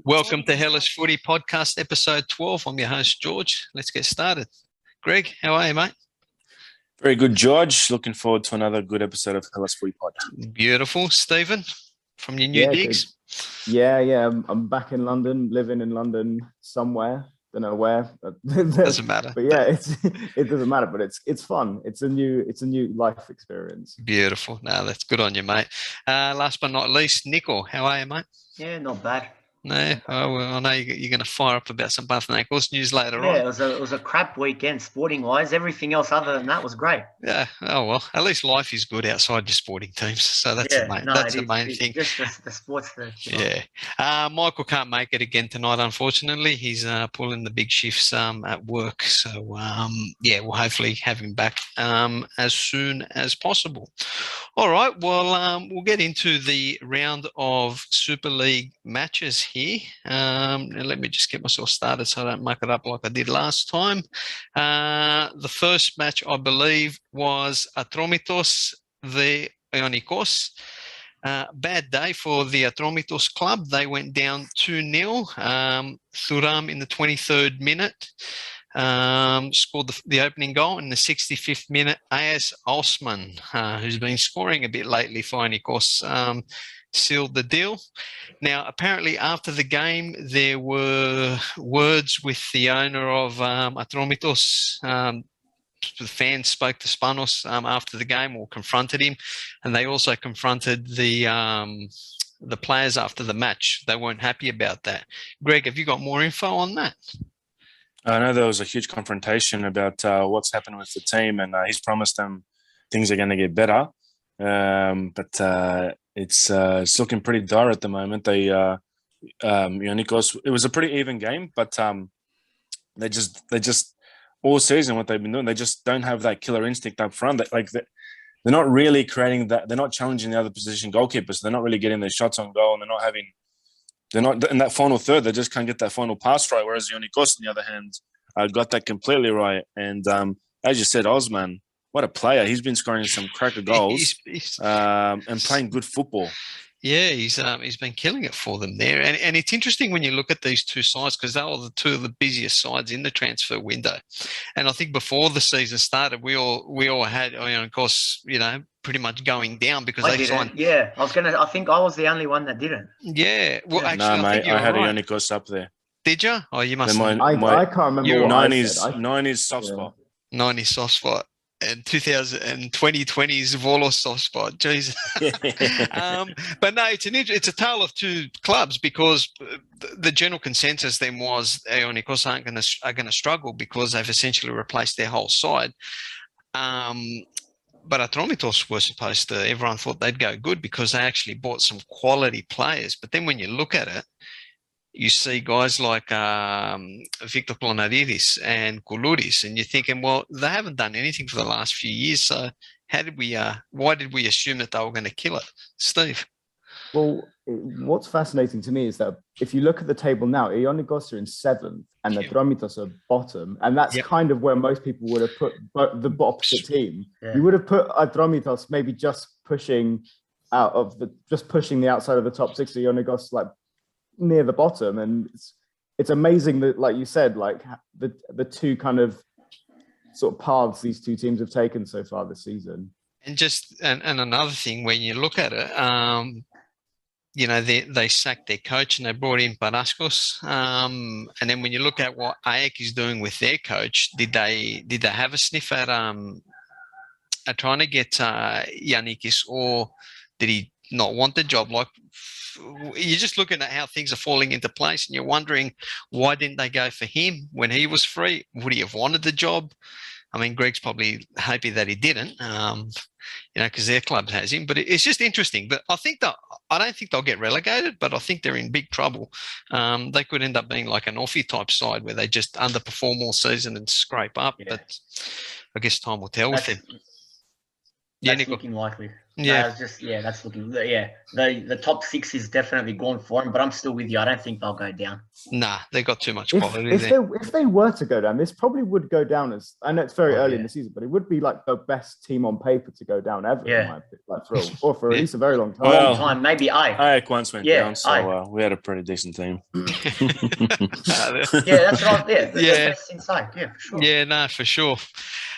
Welcome to Hellish Footy Podcast, episode 12. I'm your host, George. Let's get started. Greg, how are you, mate? Very good, George. Looking forward to another good episode of Hellish Footy Pod. Beautiful. Stephen, from your new digs? Good. Yeah. I'm back in London, living in London somewhere. Don't know where. Doesn't matter. But yeah, it doesn't matter. But it's fun. It's a new life experience. Beautiful. No, that's good on you, mate. Last but not least, Nico, how are you, mate? Yeah, not bad. No, I know you're going to fire up about some Panathinaikos news later on. Yeah, it was a crap weekend sporting wise. Everything else other than that was great. Yeah. Oh well, at least life is good outside your sporting teams, so that's the main thing. Just the sports. Yeah. Michael can't make it again tonight, unfortunately. He's pulling the big shifts at work, so we'll hopefully have him back as soon as possible. All right. Well, we'll get into the round of Super League matches here. And let me just get myself started so I don't muck it up like I did last time. The first match, I believe, was Atromitos v Giannikis. Bad day for the Atromitos club. They went down 2-0. Thuram in the 23rd minute scored the opening goal. In the 65th minute, AS Osman, who's been scoring a bit lately for Giannikis, sealed the deal. Now, apparently after the game, there were words with the owner of Atromitos. The fans spoke to Spanos after the game or confronted him, and they also confronted the players after the match. They weren't happy about that. Greg, have you got more info on that? I know there was a huge confrontation about what's happened with the team, and he's promised them things are going to get better. But it's looking pretty dire at the moment. They Giannikis, it was a pretty even game, but they just all season what they've been doing, they just don't have that killer instinct up front. They're not really creating that. They're not challenging the other position goalkeepers. They're not really getting their shots on goal, and they're not in that final third. They just can't get that final pass right. Whereas Giannikis, on the other hand, got that completely right. And as you said, Osman, what a player. He's been scoring some cracker goals and playing good football. Yeah, he's been killing it for them there. And it's interesting when you look at these two sides because they were the two of the busiest sides in the transfer window. And I think before the season started, we all had, of course, pretty much going down because they signed. Yeah, I think I was the only one that didn't. Yeah. Well, actually, no, mate, I had Giannikis up there. Did you? Oh, you must. I can't remember. 90s soft spot. 90s soft spot. And 2020's Volos soft spot, Jesus. But no, it's a tale of two clubs because the general consensus then was Giannikis are going to struggle because they've essentially replaced their whole side. But Atromitos were supposed to. Everyone thought they'd go good because they actually bought some quality players. But then when you look at it, you see guys like Victor Planaridis and Koulouris, and you're thinking, well, they haven't done anything for the last few years. So why did we assume that they were going to kill it? Steve? Well, what's fascinating to me is that if you look at the table now, Giannikis are in 7th and the Atromitos are bottom. And that's kind of where most people would have put the opposite team. Yeah. You would have put Atromitos maybe just pushing the outside of the top 6 of Giannikis, like near the bottom. And it's amazing that, like you said, like the two kind of sort of paths these two teams have taken so far this season. And and another thing, when you look at it, they sacked their coach and they brought in Paraskos. And then when you look at what AEK is doing with their coach, did they have a sniff at trying to get Giannikis, or did he not want the job? Like, you're just looking at how things are falling into place and you're wondering, why didn't they go for him when he was free? Would he have wanted the job? I mean, Greg's probably happy that he didn't, because their club has him. But it's just interesting. But I don't think they'll get relegated, but I think they're in big trouble. They could end up being like an Offie type side where they just underperform all season and scrape up. Yeah. But I guess time will tell with them. Yeah, That's looking likely. Yeah. That's looking. Yeah, the top 6 is definitely gone for him, but I'm still with you. I don't think they'll go down. Nah, they got too much quality If they were to go down, this probably would go down as, I know it's very early in the season, but it would be like the best team on paper to go down ever. In my opinion, like for at least a very long time. Well, Maybe Ajax once went down, so we had a pretty decent team. That's right. Yeah, the best inside. Yeah, for sure. Yeah, no, for sure.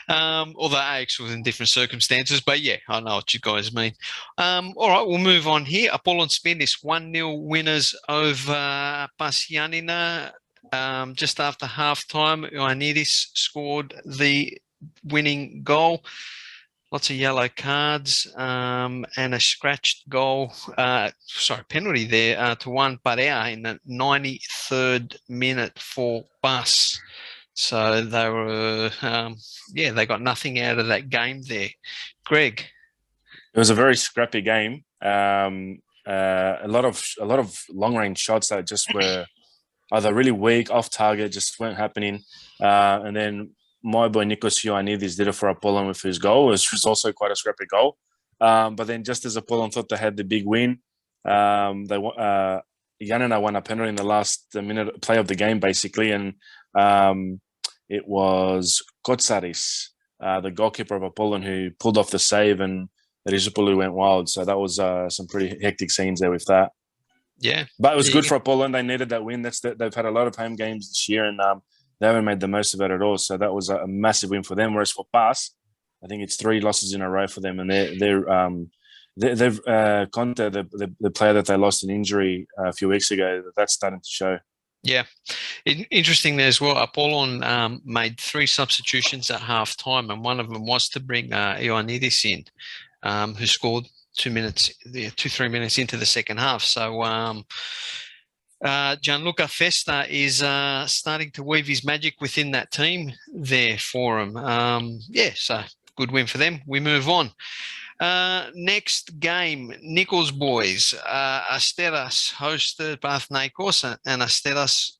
Although Ajax was in different circumstances, but yeah, I know what you guys mean. All right, we'll move on here. Apollon Spindis 1-0 winners over Pasianina. Just after halftime, Giannikis scored the winning goal. Lots of yellow cards and a scratched goal. Penalty there to Juan Perea in the 93rd minute for Bus. So they were, they got nothing out of that game there. Greg, it was a very scrappy game. A lot of long range shots that just were either really weak, off target, just weren't happening. And then my boy Nikos Ioannidis did it for Apollon with his goal, which was also quite a scrappy goal. But then just as Apollon thought they had the big win, Yanina won a penalty in the last minute play of the game, basically, and it was Kotsaris, the goalkeeper of Apollon, who pulled off the save, and Rizopoulos went wild. So that was some pretty hectic scenes there with that. Yeah, but it was good for Apollon. They needed that win. They've had a lot of home games this year, and they haven't made the most of it at all. So that was a massive win for them. Whereas for PAS, I think it's 3 losses in a row for them, and they've Conte, the player that they lost in injury a few weeks ago, that's starting to show. Yeah. Interesting there as well. Apollon made 3 substitutions at half time, and one of them was to bring Ioannidis in, who scored 3 minutes into the second half. So Gianluca Festa is starting to weave his magic within that team there for him. So good win for them. We move on. Next game, Nichols boys. Asteras hosted Panathinaikos, and Asteras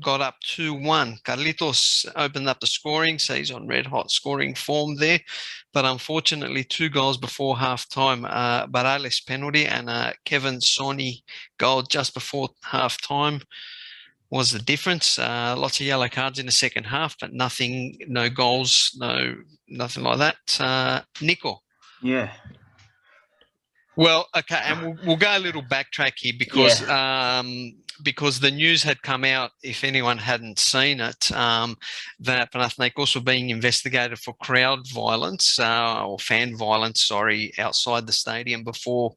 got up 2-1. Carlitos opened up the scoring, so he's on red hot scoring form there. But unfortunately, 2 goals before half time. Barales penalty and Kevin Sonny goal just before half time was the difference. Lots of yellow cards in the second half, but no goals, nothing like that. Nico. Yeah. Well, okay, and we'll go a little backtrack here because the news had come out, if anyone hadn't seen it, that Panathinaikos were being investigated for crowd violence or fan violence, outside the stadium before.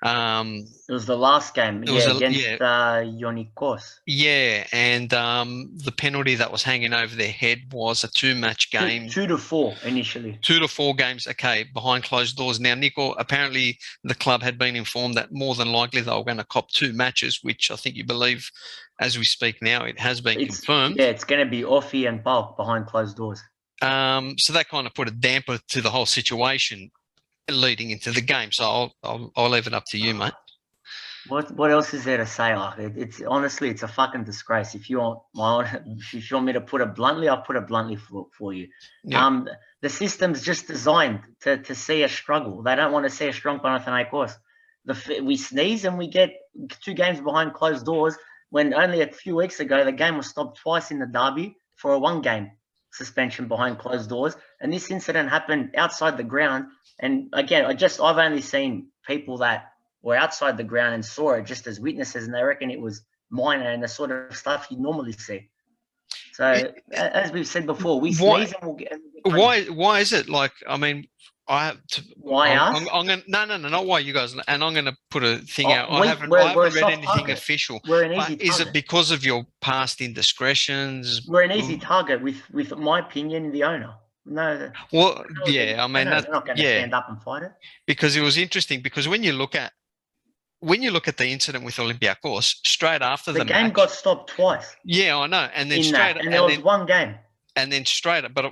It was the last game, against Giannikis. Yeah, and the penalty that was hanging over their head was a 2-match game. 2 to 4 initially. 2 to 4 games, okay, behind closed doors. Now, Nico, apparently the club had been informed that more than likely they were going to cop 2 matches, which I think you believe, as we speak now, it has been confirmed. Yeah, it's going to be Offie and Bulk behind closed doors. So that kind of put a damper to the whole situation leading into the game. So I'll leave it up to you, mate. What else is there to say? Like it's honestly, it's a fucking disgrace. If you want me to put it bluntly, I'll put it bluntly for you. Yeah. The system's just designed to see a struggle. They don't want to see a strong Panathinaikos. We sneeze and we get 2 games behind closed doors, when only a few weeks ago the game was stopped twice in the derby for a 1-game suspension behind closed doors. And this incident happened outside the ground. And again, I've only seen people that were outside the ground and saw it just as witnesses, and they reckon it was minor and the sort of stuff you normally see. So as we've said before, we sneeze and we'll get. Why is it like? I mean, why us? I'm going no, not why you guys. And I'm going to put a thing out. I haven't read anything target. Official. We're an easy target. Is it because of your past indiscretions? We're an easy target with my opinion, the owner. No. Well, yeah, I mean, they're not going to stand up and fight it. Because it was interesting. Because when you look at the incident with Olympiacos, straight after the game got stopped twice. Yeah, I know. And then there was 1 game. And then straight up, but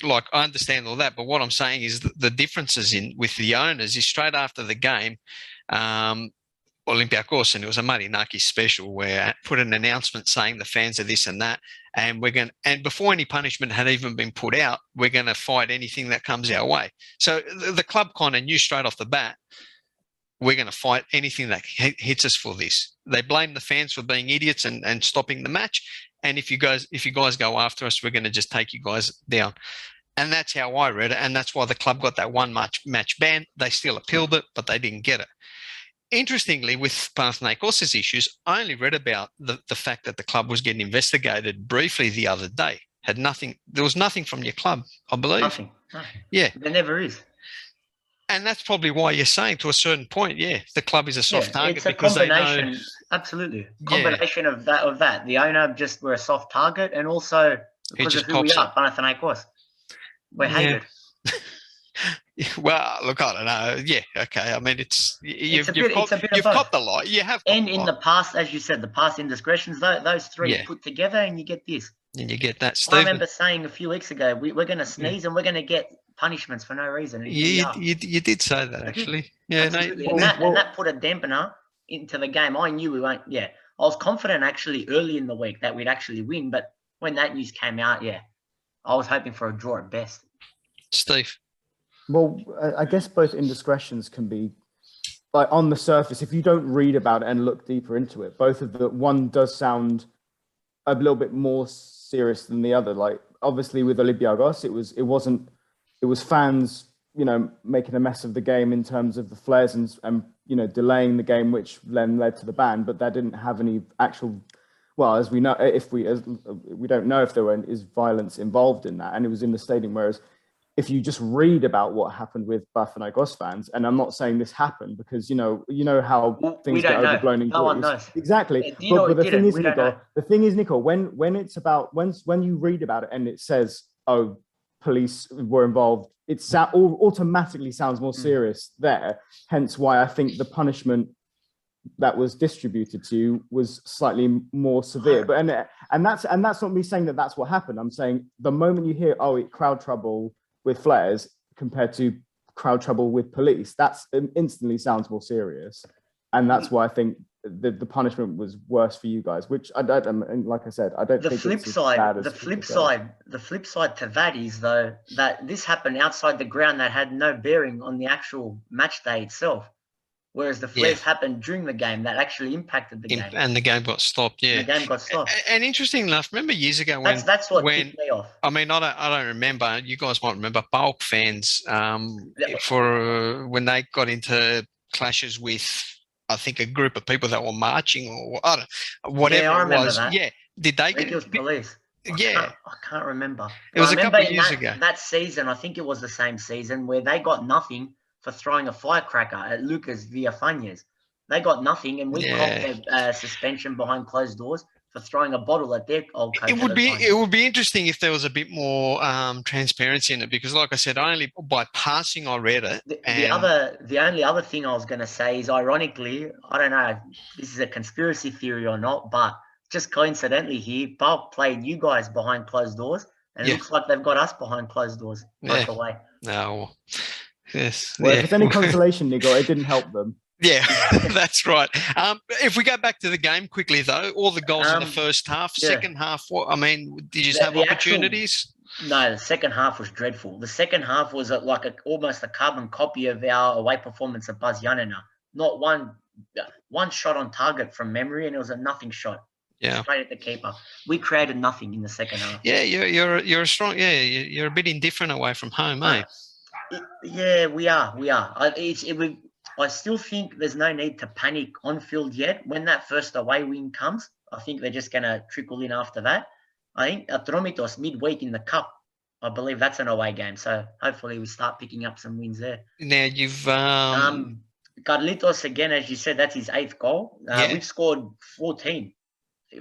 like I understand all that. But what I'm saying is the differences with the owners is straight after the game, Olympiacos, and it was a Marinakis special where I put an announcement saying the fans are this and that, and and before any punishment had even been put out, we're going to fight anything that comes our way. So the club kind of knew straight off the bat, we're going to fight anything that hits us for this. They blame the fans for being idiots and stopping the match. And if you guys go after us, we're going to just take you guys down. And that's how I read it. And that's why the club got that one match ban. They still appealed it, but they didn't get it. Interestingly, with Panathinaikos' issues, I only read about the fact that the club was getting investigated briefly the other day. There was nothing from your club, I believe. Nothing. No. Yeah. There never is. And that's probably why you're saying to a certain point, the club is a soft target. It's a because combination, they know, absolutely. Combination of that. The owner just were a soft target, and also because of who we are, Panathinaikos. We're hated. Well, look, I don't know. Yeah, okay. I mean, you've caught the light. You have. And in the past, as you said, the past indiscretions, those three put together, and you get this. And you get that. Stephen, I remember saying a few weeks ago, we're going to sneeze and we're going to get punishments for no reason. And you did say that, actually. Yeah, absolutely. And that put a dampener into the game. I knew we won't. Yeah, I was confident actually early in the week that we'd actually win, but when that news came out, I was hoping for a draw at best. Steve. Well, I guess both indiscretions can be, like, on the surface, if you don't read about it and look deeper into it, both of one does sound a little bit more serious than the other. Like, obviously with Olympiacos, it was fans, making a mess of the game in terms of the flares and delaying the game, which then led to the ban, but that didn't have any actual, well, as we know, we don't know if there is violence involved in that, and it was in the stadium, whereas if you just read about what happened with Panathinaikos fans, and I'm not saying this happened because you know how things get overblown in no one knows. Exactly. But the thing is, Nico, when it's about when you read about it and it says, oh, police were involved, it automatically sounds more serious there. Hence why I think the punishment that was distributed to you was slightly more severe. But and that's not me saying that that's what happened. I'm saying the moment you hear, crowd trouble with flares compared to crowd trouble with police, that's instantly sounds more serious, and that's why I think the punishment was worse for you guys. Which I don't, like I said, I don't. The flip side to that is though that this happened outside the ground that had no bearing on the actual match day itself. Whereas the flares happened during the game that actually impacted the game. And the game got stopped, The game got stopped. And interesting enough, remember years ago that's what tipped me off. I mean, I don't remember. You guys might remember Bulk fans for when they got into clashes with, I think, a group of people that were marching or whatever it was. That. Yeah, did they I think it was police? I can't remember. It was a couple of years ago. That season, I think it was the same season where they got nothing for throwing a firecracker at Lucas Villafañez. They got nothing, and we copped a suspension behind closed doors for throwing a bottle at their old coach. It would be interesting if there was a bit more transparency in it, because, like I said, only by passing I read it. The only other thing I was going to say is, ironically, I don't know if this is a conspiracy theory or not, but just coincidentally here, Bulk played you guys behind closed doors, and it looks like they've got us behind closed doors right away. No. Yes. Well, if it's any consolation, Nico, it didn't help them. Yeah, that's right. If we go back to the game quickly, though, all the goals in the first half, second half, did you have opportunities? No, the second half was dreadful. The second half was almost a carbon copy of our away performance at Buzz Yanina. Not one shot on target from memory, and it was a nothing shot. Yeah, straight at the keeper. We created nothing in the second half. Yeah, you're a strong. Yeah, you're a bit indifferent away from home, eh? Yeah, we are. I still think there's no need to panic on field yet. When that first away win comes, I think they're just going to trickle in after that. I think Atromitos midweek in the cup, I believe that's an away game. So hopefully we start picking up some wins there. Now you've Carlitos again, as you said, that's his 8th goal. We've scored 14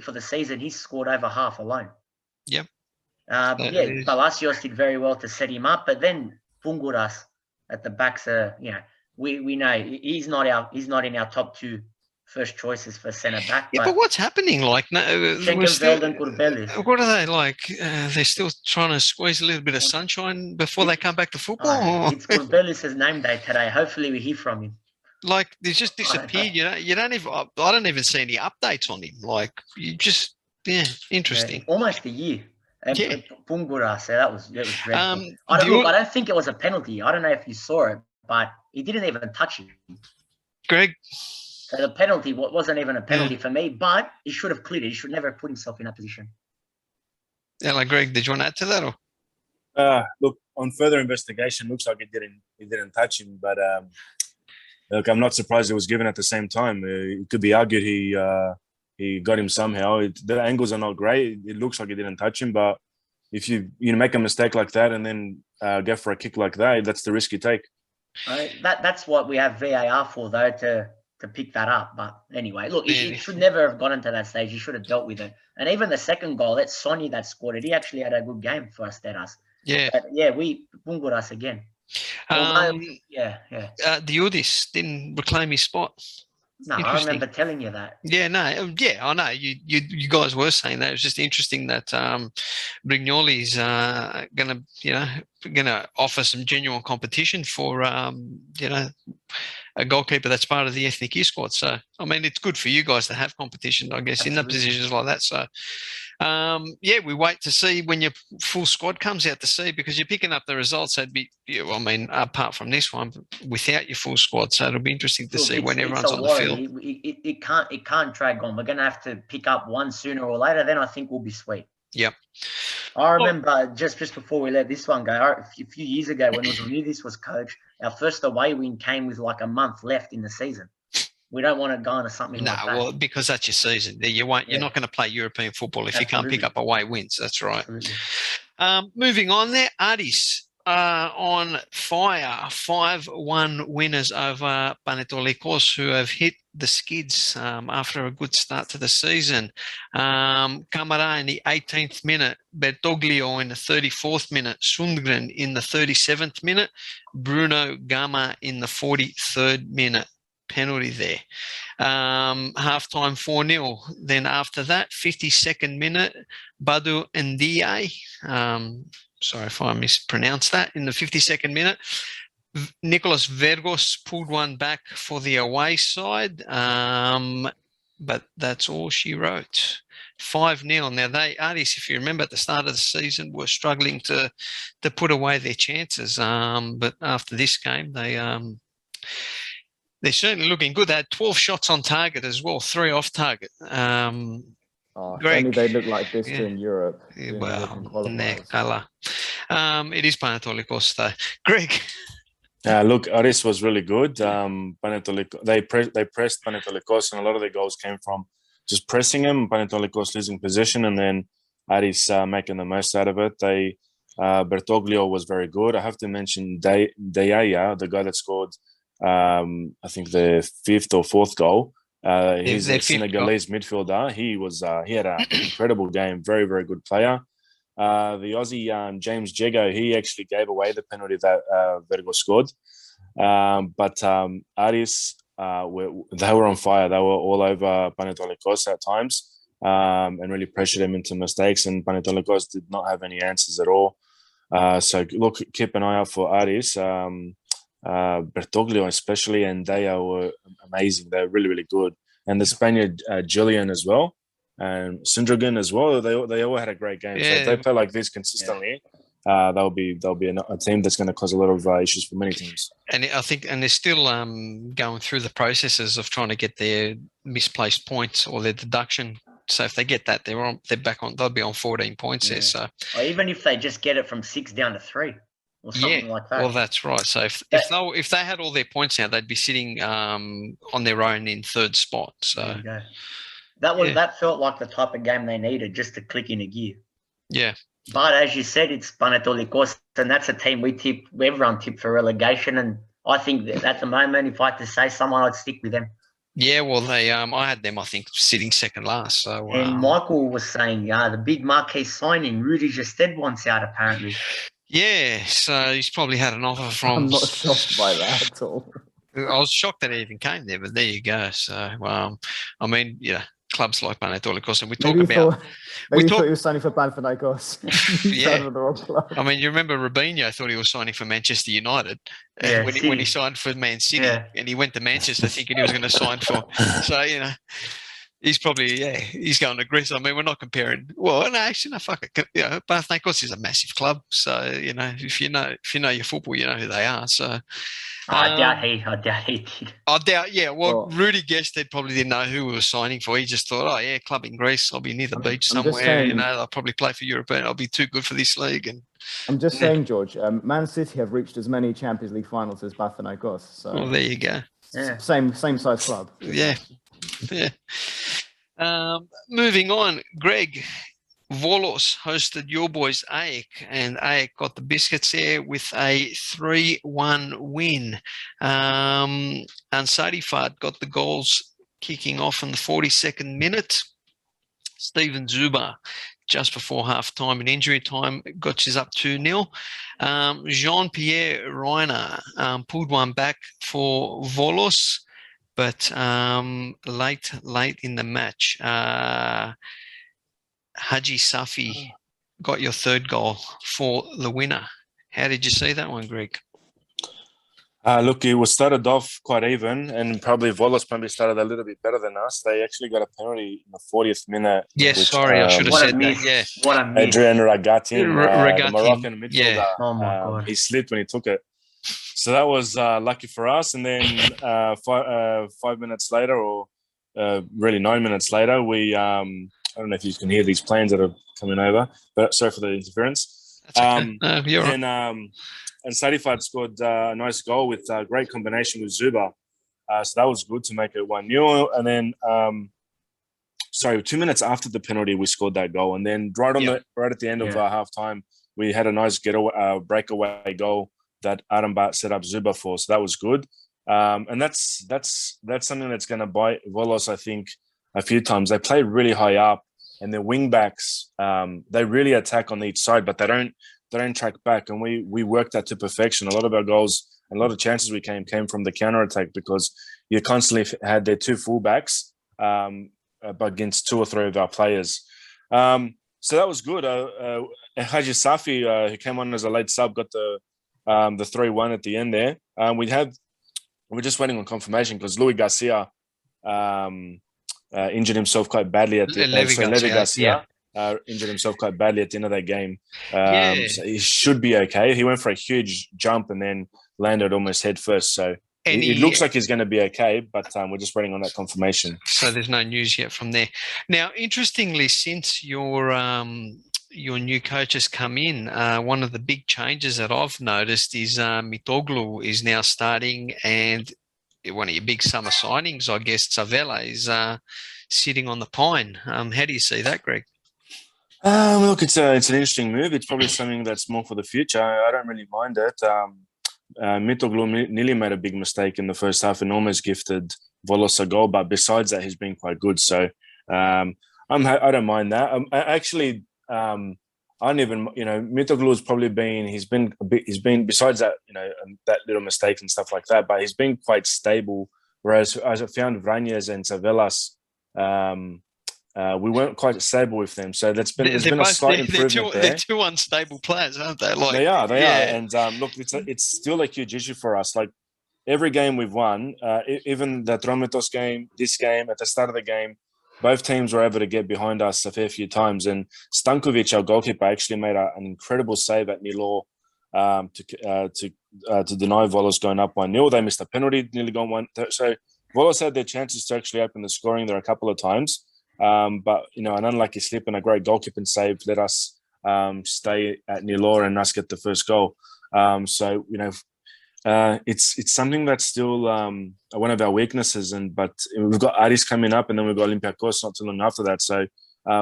for the season. He's scored over half alone. Yep. Palacios did very well to set him up, but then Punguras at the backs are, we know he's not in our top 2 first choices for centre back. Yeah, but what's happening? Like, Schenkenveld and Kurbelis. What are they like? They're still trying to squeeze a little bit of sunshine before they come back to football. It's Kurbelis' name day today. Hopefully we hear from him. Like, he's just disappeared. You don't even. I don't even see any updates on him. Like, you just, interesting. Yeah, almost a year. And Yeah. Pungura, so that was dreadful. I don't think it was a penalty. I don't know if you saw it, but he didn't even touch him. Greg. So the penalty wasn't even a penalty for me, but he should have cleared it. He should never have put himself in that position. Yeah, like, Greg, did you want to add to that? Or? Look, on further investigation, looks like he didn't touch him, but look, I'm not surprised it was given at the same time. It could be argued he got him somehow. The angles are not great. It looks like he didn't touch him, but if you make a mistake like that and then go for a kick like that, that's the risk you take. That's what we have VAR for, though, to pick that up. But anyway, look, it should never have gotten to that stage. He should have dealt with it. And even the second goal, that's Sonny that scored it. He actually had a good game for us, Yeah. But we bungled us again. The Udis didn't reclaim his spot. No, I remember telling you that. Yeah, no, yeah, I know. You guys were saying that. It was just interesting that Brignoli's gonna offer some genuine competition for a goalkeeper that's part of the ethnic youth squad. So I mean, it's good for you guys to have competition, I guess, in the positions like that. So we wait to see when your full squad comes out to see, because you're picking up the results. That'd be, apart from this one, without your full squad. So it'll be interesting to see when everyone's on the field. It can't drag on. We're going to have to pick up one sooner or later. Then I think we'll be sweet. Yep. I remember just before we let this one go, a few years ago when This was coach, our first away win came with like a month left in the season. We don't want to go into something like that. No, well, because that's your season. You're not going to play European football if you can't pick up away wins. That's right. Moving on there, Addis on fire. 5-1 winners over Panetolikos, who have hit the skids after a good start to the season. Camara in the 18th minute, Bertoglio in the 34th minute, Sundgren in the 37th minute, Bruno Gama in the 43rd minute. Penalty there. Halftime 4-0. Then after that, 52nd minute, Badu Ndiaye. Sorry if I mispronounced that. In the 52nd minute, Nicolas Vergos pulled one back for the away side. But that's all she wrote. 5-0. Now, Addis, if you remember at the start of the season, were struggling to put away their chances. But after this game, they're certainly looking good. They had 12 shots on target as well, 3 off target. Greg, only they look like this in Europe. Well, it is Panetolikos though. Greg. Look, Aris was really good. They pressed Panetolikos, and a lot of their goals came from just pressing him, Panetolikos losing possession, and then Aris making the most out of it. Bertoglio was very good. I have to mention Deaya, the guy that scored I think the 5th or 4th goal. He's a Senegalese midfielder. He had an incredible game. Very, very good player. The Aussie James Jego, he actually gave away the penalty that Vergo scored. But Aris, they were on fire. They were all over Panetolikos at times and really pressured him into mistakes. And Panetolikos did not have any answers at all. So look, keep an eye out for Aris. Bertoglio especially, and they were amazing. They're really, really good. And the Spaniard Julian as well, and Sundrogen as well. They all had a great game. So if they play like this consistently, they'll be a team that's going to cause a lot of issues for many teams. And I think, and they're still going through the processes of trying to get their misplaced points or their deduction. So if they get that, they're back on. They'll be on 14 points there. So or even if they just get it from 6 down to 3. Or something like that. Well, that's right. So if they had all their points now, they'd be sitting on their own in 3rd spot. So that felt like the type of game they needed just to click in a gear. Yeah. But as you said, it's Panetolikos, and that's a team everyone tipped for relegation. And I think that at the moment, if I had to say someone, I'd stick with them. Yeah, well, I had them, I think, sitting second last. So and Michael was saying, the big marquee signing, Rudy Gested wants out apparently. Yeah, so he's probably had an offer from. I'm not shocked by that at all. I was shocked that he even came there, but there you go. So, I mean, clubs like Panathinaikos, and we Maybe talk about. Maybe you thought he was signing for Panathinaikos. Yeah. The wrong club. I mean, you remember Robinho thought he was signing for Manchester United when he signed for Man City, and he went to Manchester thinking he was going to sign for. So he's probably he's going to Greece. I mean, we're not comparing. Well, no, actually, no, fuck it. Panathinaikos is a massive club, so if you know your football, you know who they are. So. I doubt he did. I doubt, well, Rudy Gestede probably didn't know who we were signing for. He just thought, club in Greece, I'll be near the beach somewhere, I'll probably play for Europe, and I'll be too good for this league. And I'm just saying, George, Man City have reached as many Champions League finals as Panathinaikos. So well, there you go. Yeah. Same size club. Yeah. Moving on, Greg. Volos hosted your boys AEK, and AEK got the biscuits there with a 3-1 win. Ansarifat got the goals kicking off in the 42nd minute. Steven Zuba, just before half-time in injury time, got us up 2-0. Jean-Pierre Reiner pulled one back for Volos, but late in the match, Haji Safi got your third goal for the winner. How did you see that one, Greg? Look, it was started off quite even, and probably Volos started a little bit better than us. They actually got a penalty in the 40th minute. Yes, sorry, I should have said that. Yeah, what a miss. Adrian Ragatin, the Moroccan midfielder. Yeah. Oh my God. He slipped when he took it. So that was lucky for us. And then 5 minutes later, or really 9 minutes later, we I don't know if you can hear these planes that are coming over, but sorry for the interference. That's okay. You're right. And Sadifat scored a nice goal with a great combination with Zuba. So that was good to make it 1-0. And then, 2 minutes after the penalty, we scored that goal. And then right at the end of half time, we had a nice breakaway goal that Arambat set up Zuba for. So that was good. And that's something that's going to bite Volos, I think, a few times. They play really high up, and their wing backs, they really attack on each side, but they don't track back. And we worked that to perfection. A lot of our goals and a lot of chances we came from the counter attack, because you constantly had their two fullbacks against two or three of our players. So that was good. Haji Safi, who came on as a late sub, got the 3-1 at the end there. We're just waiting on confirmation, because Louis Garcia injured himself quite badly at the Levi Garcia injured himself quite badly at the end of that game. So he should be okay. He went for a huge jump and then landed almost head first. So it looks like he's going to be okay, but we're just waiting on that confirmation. So there's no news yet from there. Now, interestingly, since your new coach has come in, one of the big changes that I've noticed is Mitoglu is now starting, and one of your big summer signings, I guess, Tzavellas, is sitting on the pine. How do you see that, Greg? Look, it's an interesting move. It's probably something that's more for the future. I don't really mind it. Mitoglu nearly made a big mistake in the first half and almost gifted Volos a goal, but besides that, he's been quite good. So I don't mind that. I don't even, Mitoglu's probably he's been besides that, that little mistakes and stuff like that, but he's been quite stable. Whereas as I found Vranjes and Tzavellas, we weren't quite stable with them. So there's been a slight improvement there. They're two unstable players, aren't they? They are. And look, it's still a huge issue for us. Like every game we've won, even the Tromitos game, this game, at the start of the game, both teams were able to get behind us a fair few times. And Stankovic, our goalkeeper, actually made an incredible save at Nilor to deny Volos going up 1-0. They missed a penalty, nearly gone 1. So Volos had their chances to actually open the scoring there a couple of times. But, an unlucky slip and a great goalkeeping save let us stay at Nilor and us get the first goal. It's something that's still one of our weaknesses, but we've got Aris coming up, and then we've got Olympiacos not too long after that. So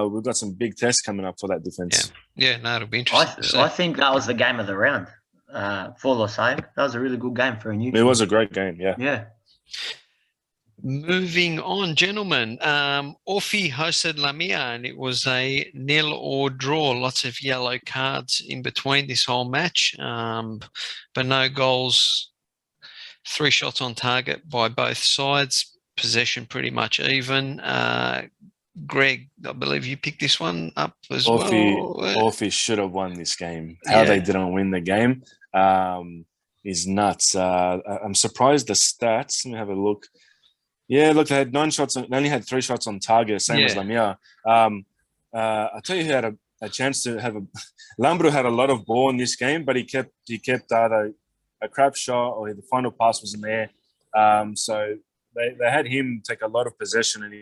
we've got some big tests coming up for that defense. Yeah, no, it'll be interesting. I think that was the game of the round for Lausanne. That was a really good game for a new team. It was a great game, yeah. Yeah. Moving on, gentlemen. Orfi hosted Lamia, and it was a 0-0 draw. Lots of yellow cards in between this whole match, but no goals. 3 shots on target by both sides. Possession pretty much even. Greg, I believe you picked this one up as Orphy should have won this game. How they didn't win the game is nuts. I'm surprised the stats. Let me have a look. Yeah, look, they had 9 shots. They only had 3 shots on target, same as Lamia. I tell you, he had a chance to have a. Lambro had a lot of ball in this game, but he kept either a crap shot or the final pass wasn't there. So they had him take a lot of possession, and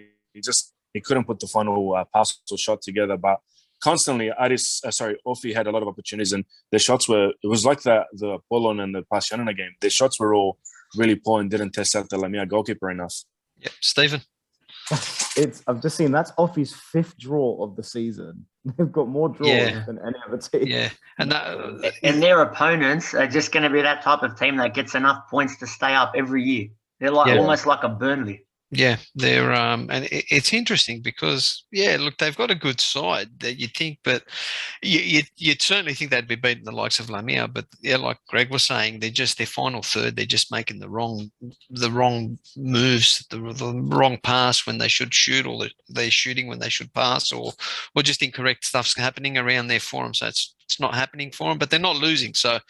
he couldn't put the final pass or shot together. But constantly, Orphy had a lot of opportunities, and their shots were. It was like the Apollon and the Pacianana game. Their shots were all really poor and didn't test out the Lamia goalkeeper enough. Yep, Stephen. I've just seen that's Orphy's 5th draw of the season. They've got more draws than any other team. Yeah, and their opponents are just going to be that type of team that gets enough points to stay up every year. They're like almost like a Burnley. Yeah, they're and it's interesting because look, they've got a good side that you think, but you'd certainly think they'd be beating the likes of Lamia. But like Greg was saying, they're final third. They're just making the wrong moves, the wrong pass when they should shoot, or they're shooting when they should pass, or just incorrect stuff's happening around there for them. So it's not happening for them, but they're not losing. So.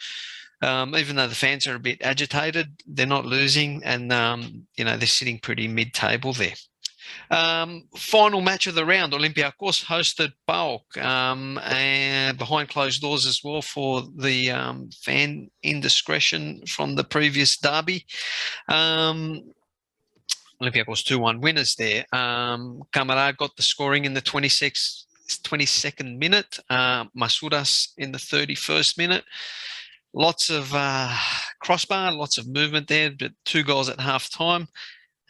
Even though the fans are a bit agitated, they're not losing, and they're sitting pretty mid-table there. Final match of the round: Olympiacos hosted PAOK, and behind closed doors as well for the fan indiscretion from the previous derby. Olympiacos 2-1 winners there. Camara got the scoring in the 22nd minute. Masuras in the 31st minute. Lots of crossbar, lots of movement there, but 2 goals at half time.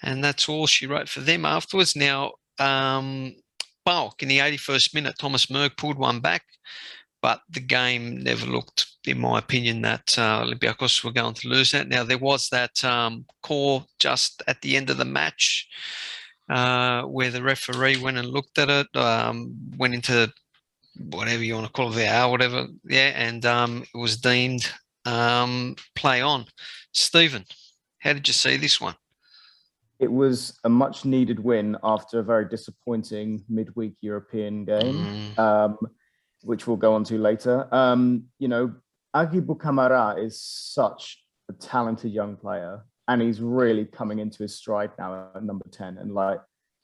And that's all she wrote for them afterwards. Now, PAOK in the 81st minute, Thomas Merck pulled one back, but the game never looked, in my opinion, that Olympiacos were going to lose that. Now, there was that call just at the end of the match where the referee went and looked at it, went into whatever you want to call it, VAR, whatever, and it was deemed play on. Stephen, how did you see this one? It was a much-needed win after a very disappointing midweek European game, which we'll go on to later. Agibu Camara is such a talented young player, and he's really coming into his stride now at number 10. And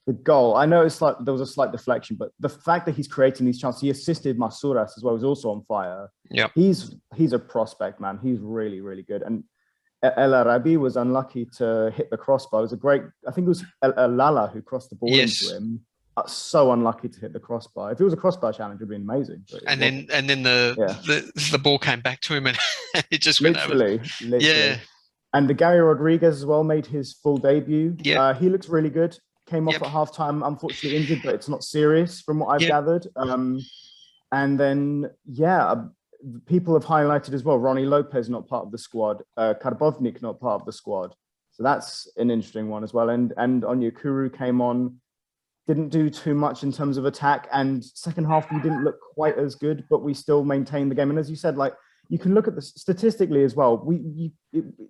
the goal, I know it's like there was a slight deflection, but the fact that he's creating these chances, he assisted Masuras as well, who's also on fire. Yeah, he's a prospect, man. He's really, really good. And El Arabi was unlucky to hit the crossbar. It was I think it was Lala who crossed the ball into him. So unlucky to hit the crossbar. If it was a crossbar challenge, it'd been amazing. And then the ball came back to him, and it just went literally. over. Yeah. And the Gary Rodriguez as well made his full debut. Yeah, he looks really good. Came off at halftime, unfortunately injured, but it's not serious from what I've gathered. And then, people have highlighted as well, Ronnie Lopez not part of the squad, Karbovnik not part of the squad. So that's an interesting one as well. And Onyekuru came on, didn't do too much in terms of attack. And second half, we didn't look quite as good, but we still maintained the game. And as you said, you can look at this statistically as well.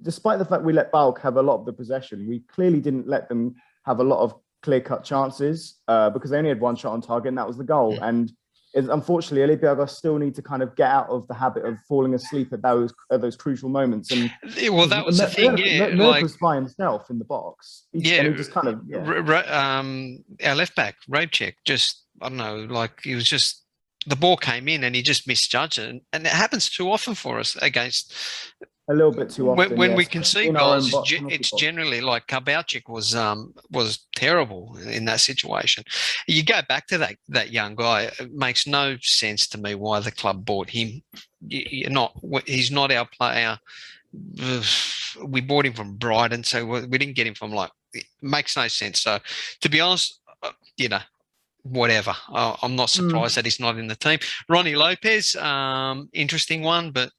Despite the fact we let PAOK have a lot of the possession, we clearly didn't let them have a lot of clear-cut chances because they only had 1 shot on target, and that was the goal. And unfortunately, Olympiacos still need to kind of get out of the habit of falling asleep at those crucial moments. And that was the thing. Merck was by himself in the box. And he just kind of our left back Rabchek, just I don't know, he was just, the ball came in and he just misjudged it, and it happens too often for us against. A little bit too often. When we concede goals, it's generally like Kabauchik was terrible in that situation. You go back to that young guy. It makes no sense to me why the club bought him. He's not our player. We bought him from Brighton, so we didn't get him from it makes no sense. So to be honest, whatever. I'm not surprised that he's not in the team. Ronnie Lopez, interesting one, but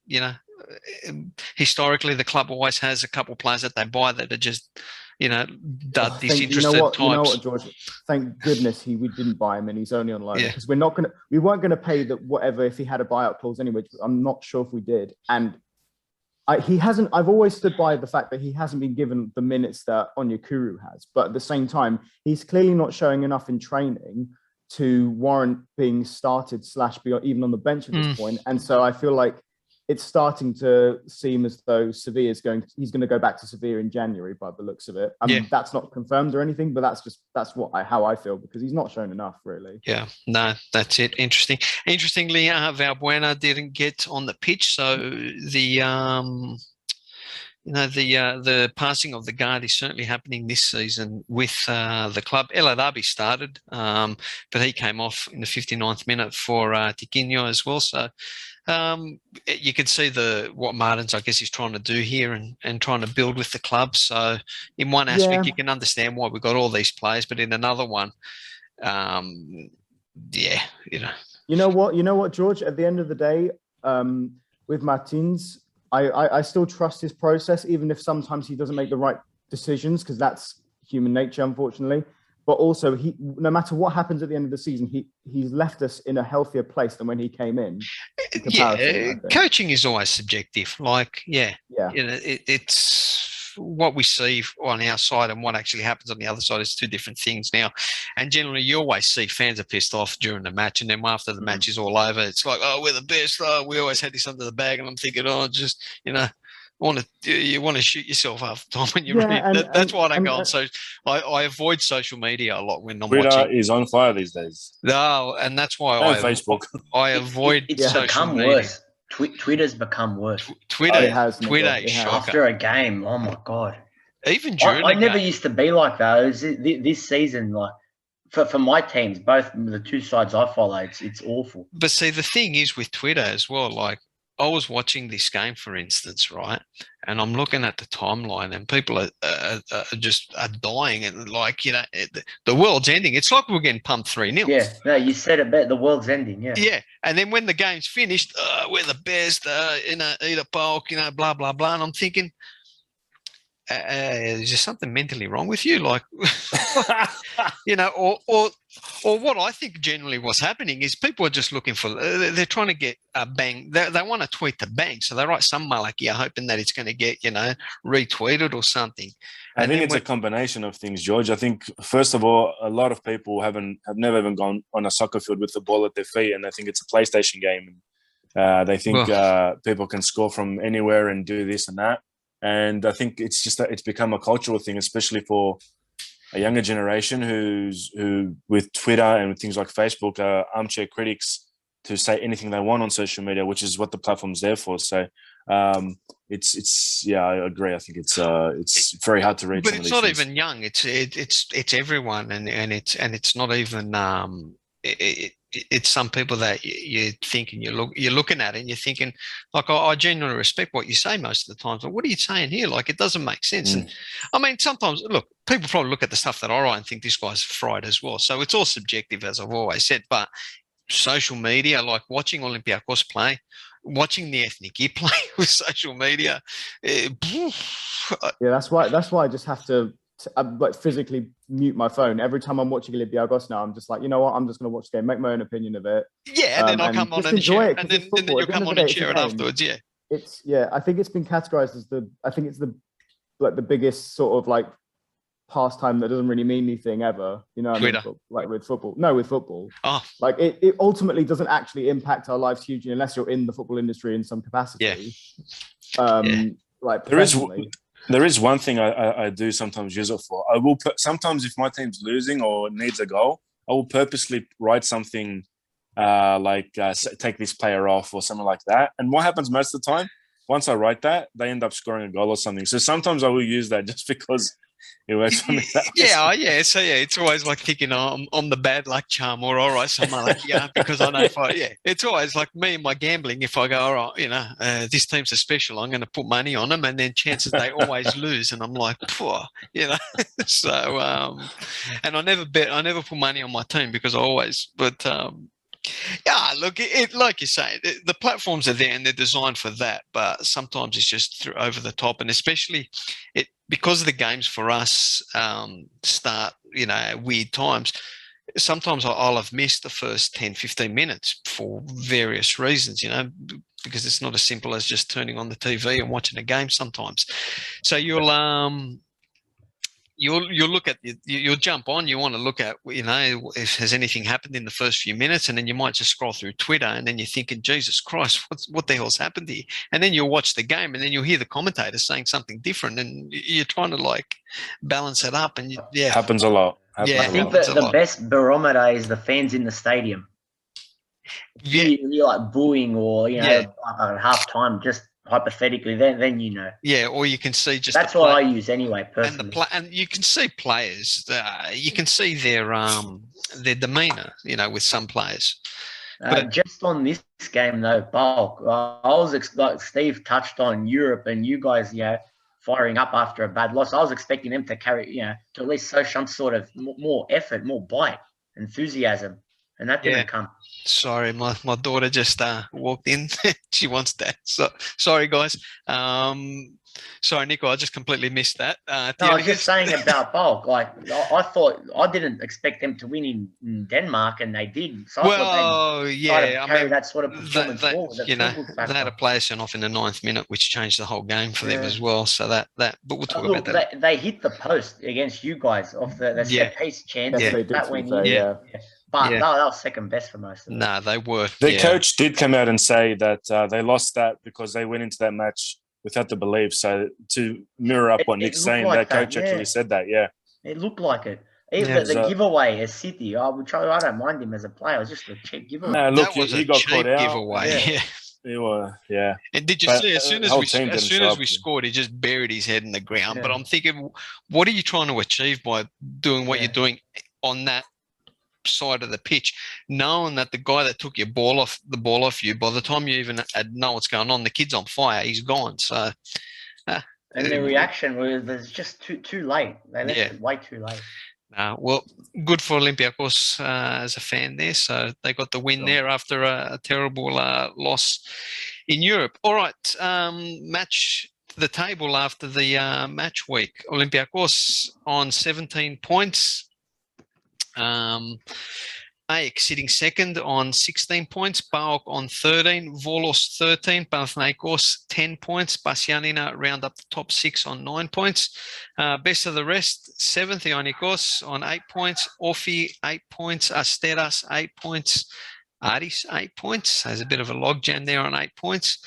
historically the club always has a couple of players that they buy that are just disinterested types. You know what, George? Thank goodness we didn't buy him and he's only on loan, because we weren't gonna pay whatever if he had a buyout clause anyway. I'm not sure if we did, and he hasn't. I've always stood by the fact that he hasn't been given the minutes that Onyekuru has, but at the same time, he's clearly not showing enough in training to warrant being started / be even on the bench at this point. And so I feel like it's starting to seem as though he's going to go back to Sevilla in January by the looks of it. I mean, that's not confirmed or anything, but that's how I feel, because he's not shown enough, really. Yeah, no, that's it. Interestingly, Valbuena didn't get on the pitch, so the the passing of the guard is certainly happening this season with the club. El Arabi started, but he came off in the 59th minute for Tiquinho as well. So you can see what Martins, I guess, is trying to do here and trying to build with the club. So in one aspect, you can understand why we've got all these players, but in another one, You know what, George, at the end of the day, with Martins, I still trust his process, even if sometimes he doesn't make the right decisions, because that's human nature, unfortunately. But also, no matter what happens at the end of the season, he's left us in a healthier place than when he came in. Coaching is always subjective. It's what we see on our side and what actually happens on the other side is two different things now. And generally, you always see fans are pissed off during the match, and then after the match is all over, it's like, oh, we're the best. Oh, we always had this under the bag, and I'm thinking, you want to shoot yourself half the time when you read. That's why I don't go on. So I avoid social media a lot when I'm Twitter watching. Is on fire these days. No, and that's why Facebook. I avoid it's social become media. Worse. Twitter's become worse. Twitter is shocker. After a game, oh my God. Even during I never used to be like that. It was this season, like for my teams, both the two sides I follow, it's awful. But see, the thing is with Twitter as well, like, I was watching this game, for instance, right? And I'm looking at the timeline, and people are dying, and the world's ending. It's like we're getting pumped 3-0. Yeah, no, you said it better. The world's ending. Yeah. Yeah, and then when the game's finished, we're the best. Eat a poke, blah blah blah. And I'm thinking, is there something mentally wrong with you? Like, or what I think generally what's happening is people are just looking for, they're trying to get a bang. They want to tweet the bang. So they write some malakia hoping that it's going to get, retweeted or something. I think it's a combination of things, George. I think, first of all, a lot of people have never even gone on a soccer field with the ball at their feet, and they think it's a PlayStation game. They think people can score from anywhere and do this and that. And I think it's become a cultural thing, especially for a younger generation who with Twitter and with things like Facebook are armchair critics to say anything they want on social media, which is what the platform's there for. So I agree. I think it's very hard to reach. But it's not even young. It's everyone, and it's not even it's some people that you're thinking, you're looking at it and you're thinking, like, I genuinely respect what you say most of the time, but what are you saying here? Like, it doesn't make sense. And I mean, sometimes, look, people probably look at the stuff that I write and think this guy's fried as well. So it's all subjective, as I've always said. But social media, like watching Olympiacos play, watching the Ethniki play with social media. That's why I just have to physically mute my phone every time I'm watching Olympiacos now. I'm just like, you know what? I'm just going to watch the game, make my own opinion of it. Yeah, and then I'll come on and share it, and then you'll come on and share it afterwards. Yeah, I think it's been categorized as the biggest sort of like pastime that doesn't really mean anything ever. Twitter. Like with football. No, with football. Oh, like it ultimately doesn't actually impact our lives hugely unless you're in the football industry in some capacity. Like There is one thing I do sometimes use it for. I will sometimes, if my team's losing or needs a goal, I will purposely write something take this player off or something like that. And what happens most of the time, once I write that, they end up scoring a goal or something. So sometimes I will use that just because it works for me. So it's always like thinking, I'm the bad luck charm, or all right, someone like, because I know it's always like me and my gambling. If I go, all right, this team's a special, I'm going to put money on them, and then chances they always lose, and I'm like, poor, So, and I never put money on my team because I always, but. Look, like you say, the platforms are there and they're designed for that, but sometimes it's just over the top, and especially because the games for us start, weird times. sometimes I'll have missed the first 10, 15 minutes for various reasons, because it's not as simple as just turning on the TV and watching a game sometimes. So you'll look at, you'll jump on, you want to look at, if has anything happened in the first few minutes, and then you might just scroll through Twitter, and then you're thinking, Jesus Christ, what the hell's happened here? And then you'll watch the game, and then you'll hear the commentator saying something different, and you're trying to balance it up, and happens a lot. I think that the best barometer is the fans in the stadium. Yeah. You're booing or at half time, just hypothetically, then Yeah, or you can see just that's what I use anyway personally. And you can see players. You can see their demeanour. with some players. But just on this game though, Bulk, I was like Steve touched on Europe and you guys, firing up after a bad loss. I was expecting them to carry, to at least show some sort of more effort, more bite, enthusiasm, and that didn't come. Sorry, my daughter just walked in. She wants that. So sorry, guys. Sorry, Nico, I just completely missed that. I was just saying about Bulk. I thought I didn't expect them to win in Denmark, and they did. So I carry that sort of performance forward. They had a player sent off in the 9th minute, which changed the whole game for them as well. So that, but we'll talk about that. They hit the post against you guys off the set piece chance. Yes, they did. That went in. But that was second best for most of them. No, they were. The coach did come out and say that they lost that because they went into that match without the belief. So to mirror up what Nick's saying, that coach actually said that, It looked like it. Even the giveaway as City, I don't mind him as a player. It was just a cheap giveaway. No, look, that was he got caught out. Giveaway. Yeah. And did you see, as soon as we scored, he just buried his head in the ground. Yeah. But I'm thinking, what are you trying to achieve by doing what you're doing on that side of the pitch, knowing that the guy that took the ball off you, by the time you even know what's going on, the kid's on fire, he's gone. So and the reaction was just too late. They left it way too late. Well, good for Olympiacos as a fan there. So they got the win there after a terrible loss in Europe. All right, match the table after the match week. Olympiacos on 17 points. Ajax sitting second on 16 points, PAOK on 13, Volos 13, Panathinaikos 10 points, Pasianina round up the top 6 on 9 points. Best of the rest, 7th Giannikis on 8 points, Ofi 8 points, Asteras 8 points, Aris 8 points. There's a bit of a logjam there on 8 points.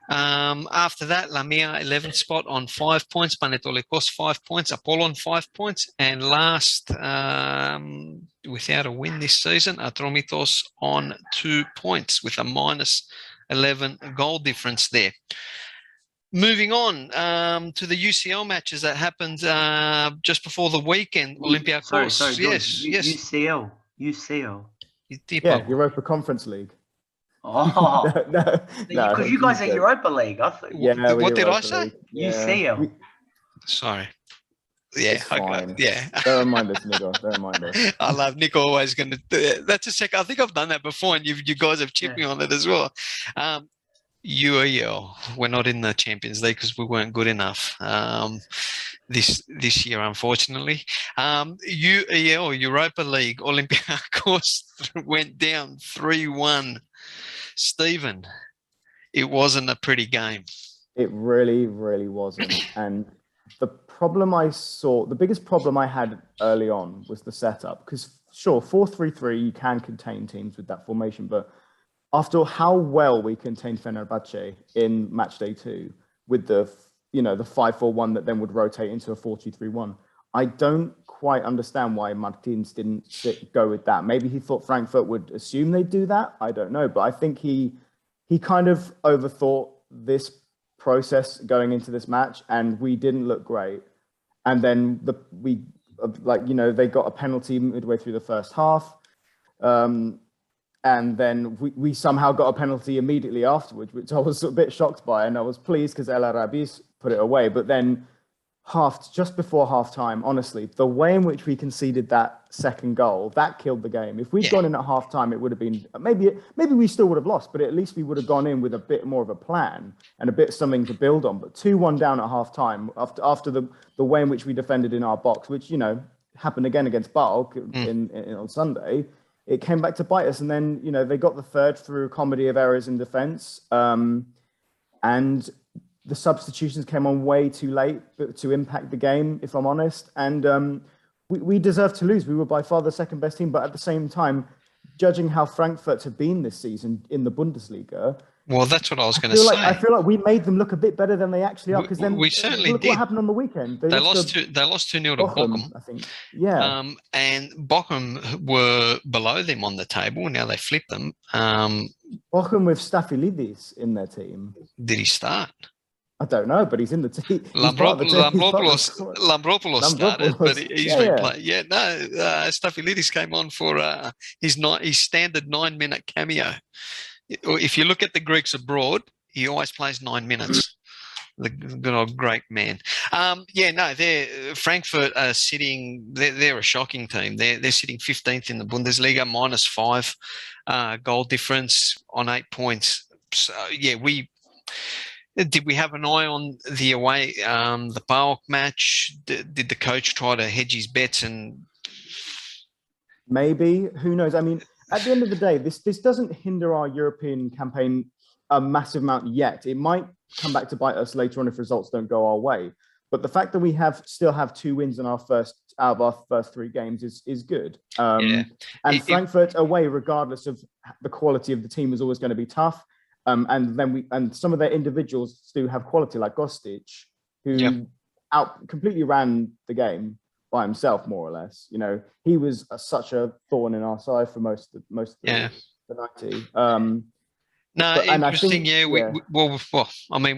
After that, Lamia 11th spot on 5 points, Panetolikos 5 points, Apollon 5 points, and last, without a win this season, Atromitos on 2 points with a minus 11 goal difference there. Moving on to the UCL matches that happened just before the weekend. Olympiacos. Sorry, yes. UCL. Yeah, Europa Conference League. Oh, no, because you guys are Europa League. I thought. Yeah, what did I say? UCL. Sorry. Yeah, Don't mind us, Nico. Don't mind us. I love Nico. Always going to. That's a second. I think I've done that before, and you guys have chipped me on it as well. UEL. We're not in the Champions League because we weren't good enough this year, unfortunately. UEL, Europa League, Olympiacos went down 3-1. Stephen, it wasn't a pretty game. It really, really wasn't. And the biggest problem I had early on was the setup. Because sure, 4-3-3, you can contain teams with that formation, but after how well we contained Fenerbahce in match day 2 with the 5-4-1 that then would rotate into a 4-2-3-1, I don't quite understand why Martins didn't go with that. Maybe he thought Frankfurt would assume they'd do that. I don't know, but I think he kind of overthought this process going into this match, and we didn't look great. And then they got a penalty midway through the first half. And then we somehow got a penalty immediately afterwards, which I was a bit shocked by. And I was pleased because El Arabis put it away. But then just before halftime, honestly, the way in which we conceded that second goal, that killed the game. If we'd gone in at halftime, it would have been, maybe we still would have lost, but at least we would have gone in with a bit more of a plan and a bit something to build on. But 2-1 down at halftime, after the way in which we defended in our box, which, happened again against PAOK on Sunday, it came back to bite us. And then, you know, they got the third through a comedy of errors in defence. And the substitutions came on way too late to impact the game, if I'm honest. And we deserved to lose. We were by far the second best team. But at the same time, judging how Frankfurt have been this season in the Bundesliga. Well, that's what I was going to say. I feel like we made them look a bit better than they actually are. Because then we certainly look did. What happened on the weekend. They lost 2-0 to Bochum, I think. Yeah. And Bochum were below them on the table. Now they flipped them. Bochum with Staphylides in their team. Did he start? I don't know, but he's in the team. Lambropoulos started, but he's been playing. Yeah, no, Staphylides came on for his standard 9-minute cameo. If you look at the Greeks abroad, he always plays 9 minutes. The good old great man. Frankfurt are sitting. They're a shocking team. They're sitting 15th in the Bundesliga, -5 goal difference on 8 points. So did we have an eye on the away, the PAOK match? Did the coach try to hedge his bets? And maybe, who knows? I mean, at the end of the day, this doesn't hinder our European campaign a massive amount yet. It might come back to bite us later on if results don't go our way. But the fact that we still have 2 wins in out of our first 3 games is good. And Frankfurt away, regardless of the quality of the team, is always going to be tough. And some of their individuals do have quality, like Gostic, who completely ran the game by himself, more or less. You know, he was such a thorn in our side for most of the 90. Interesting.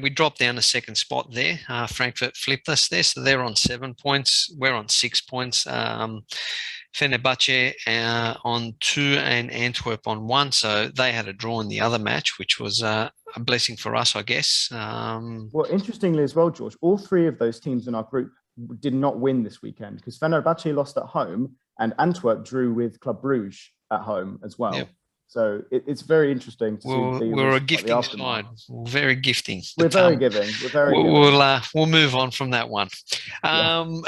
We dropped down a second spot there. Frankfurt flipped us there, so they're on 7 points. We're on 6 points. Fenerbahce on 2 and Antwerp on 1. So they had a draw in the other match, which was a blessing for us, I guess. Well, interestingly as well, George, all 3 of those teams in our group did not win this weekend because Fenerbahce lost at home and Antwerp drew with Club Brugge at home as well. Yep. So it's very interesting to see. We're a gifting side. We're very gifting. We're very giving. We'll move on from that one. Now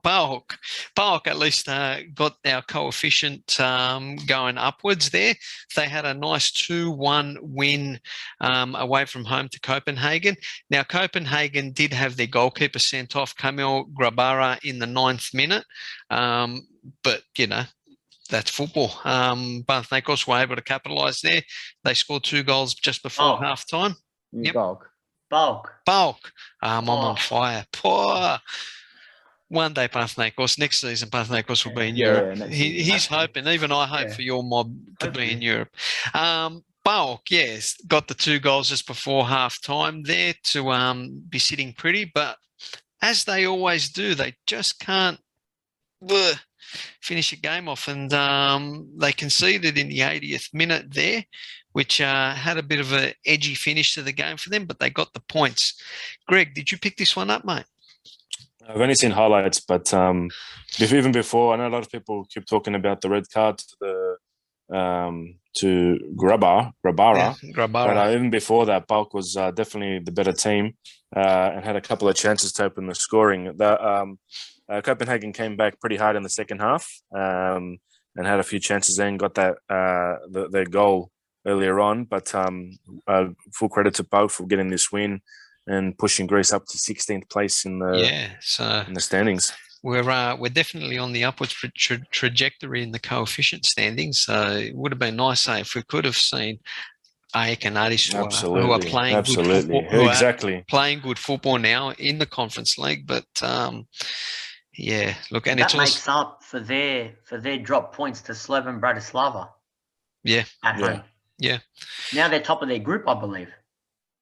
PAOK at least got our coefficient going upwards there. They had a nice 2-1 win away from home to Copenhagen. Now Copenhagen did have their goalkeeper sent off, Kamil Grabara, in the 9th minute, but you know. That's football. Panathinaikos were able to capitalise there. They scored 2 goals just before half-time. PAOK. I'm on fire. Poor. One day Panathinaikos, next season Panathinaikos will be in Europe. He's hoping, even I hope for your mob to be in Europe. PAOK, yes, got the 2 goals just before half-time there to be sitting pretty. But as they always do, they just can't finish a game off, and they conceded in the 80th minute there, which had a bit of an edgy finish to the game for them, but they got the points. Greg, did you pick this one up, mate? I've only seen highlights, but even before, I know a lot of people keep talking about the red card to Grabara. But even before that, PAOK was definitely the better team and had a couple of chances to open the scoring. Copenhagen came back pretty hard in the second half and had a few chances then, got that their goal earlier on. But full credit to PAOK for getting this win and pushing Greece up to 16th place in the standings. We're definitely on the upwards trajectory in the coefficient standings. So it would have been nice if we could have seen AEK and Aris who are playing good football, playing good football now in the Conference League. But look, and that makes up for their drop points to Slovan Bratislava. Yeah, at home. Yeah. Now they're top of their group, I believe.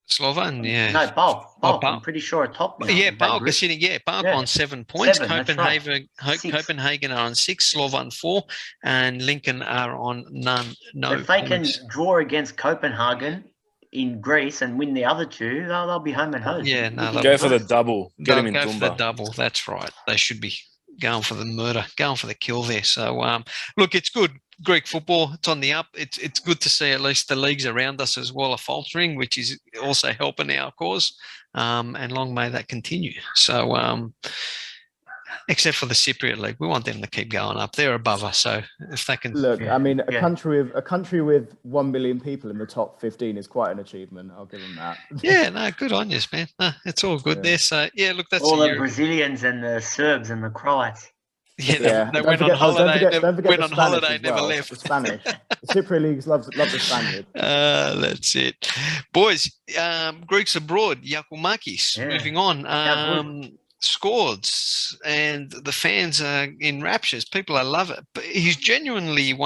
Slovan, yeah. No, PAOK. I'm pretty sure top now. Yeah, PAOK is sitting. Yeah, PAOK on 7 points. Copenhagen are on 6. Slovan 4, and Lincoln are on none. No. If they can draw against Copenhagen in Greece and win the other 2, they'll be home and home. Yeah, no, go for the double. Get them in Go Tumba. for the double. That's right. They should be going for the murder, going for the kill there. So, look, it's good. Greek football, it's on the up. It's good to see at least the leagues around us as well are faltering, which is also helping our cause. And long may that continue. So, Except for the Cypriot League, we want them to keep going up. They're above us, so if they can look, I mean, a country with 1 million people in the top 15 is quite an achievement. I'll give them that. Yeah, no, good on you, man. No, it's all good there. So yeah, look, that's all the Brazilians and the Serbs and the Croats. Yeah, they went on holiday. Went on holiday, never left. The Spanish, the Cypriot leagues love the Spaniard. That's it, boys. Greeks abroad. Giakoumakis. Moving on. Scored, and the fans are in raptures. People love it. But he's genuinely